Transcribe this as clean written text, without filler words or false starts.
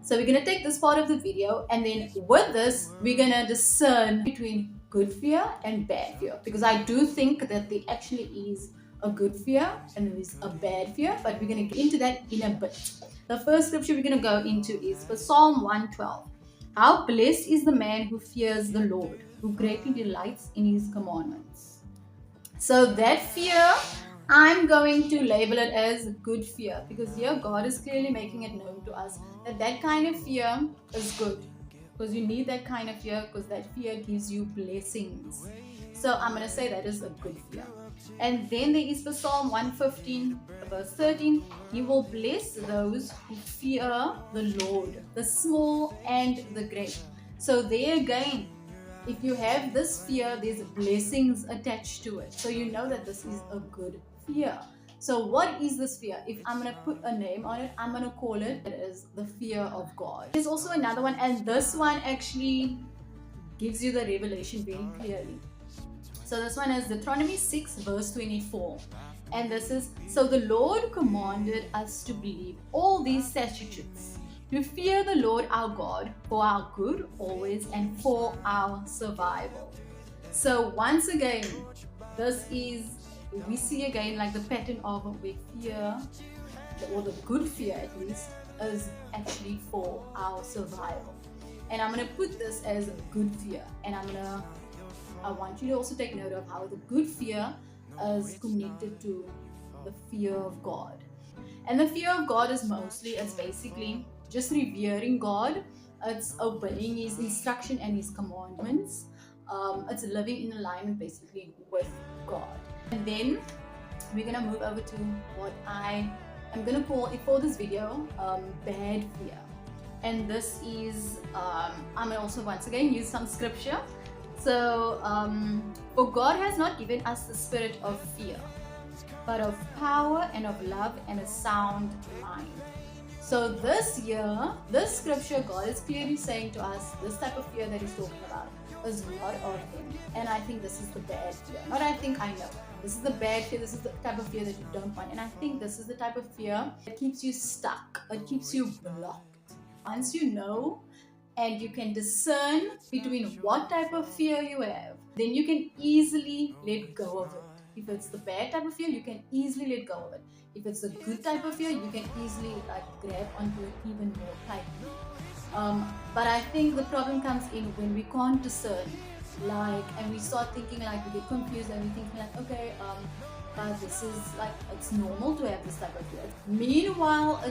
So we're going to take this part of the video, and then with this, we're going to discern between good fear and bad fear, because I do think that there actually is a good fear and there is a bad fear, but we're going to get into that in a bit. The first scripture we're going to go into is for Psalm 112. How blessed is the man who fears the Lord, who greatly delights in his commandments. So that fear, I'm going to label it as good fear, because here God is clearly making it known to us that that kind of fear is good, because you need that kind of fear, because that fear gives you blessings. So I'm going to say that is a good fear. And then there is for Psalm 115 verse 13, he will bless those who fear the Lord, the small and the great. So there again, if you have this fear, there's blessings attached to it. So you know that this is a good fear. So what is this fear? If I'm going to put a name on it, I'm going to call it as the fear of God. There's also another one, and this one actually gives you the revelation very clearly. So this one is Deuteronomy 6 verse 24. And this is, so the Lord commanded us to believe all these statutes, to fear the Lord our God for our good always and for our survival. So once again, this is, we see again like the pattern of where fear, or the good fear at least, is actually for our survival. And I'm going to put this as a good fear, and I want you to also take note of how the good fear is connected to the fear of God. And the fear of God is mostly, it's basically just revering God. It's obeying his instruction and his commandments. It's living in alignment basically with God. And then we're going to move over to what I am going to call it for this video, bad fear. And this is, I'm going to also once again use some scripture. So, for God has not given us the spirit of fear, but of power and of love and a sound mind. So this year, this scripture, God is clearly saying to us, this type of fear that he's talking about is not of him. And I think this is the bad fear. Not I think, I know. This is the bad fear. This is the type of fear that you don't want. And I think this is the type of fear that keeps you stuck. It keeps you blocked. Once you know, and you can discern between what type of fear you have, then you can easily let go of it. If it's the bad type of fear, you can easily let go of it. If it's a good type of fear, you can easily grab onto it even more tightly. But I think the problem comes in when we can't discern, and we start thinking we get confused, and we think okay, but this is it's normal to have this type of fear. Meanwhile,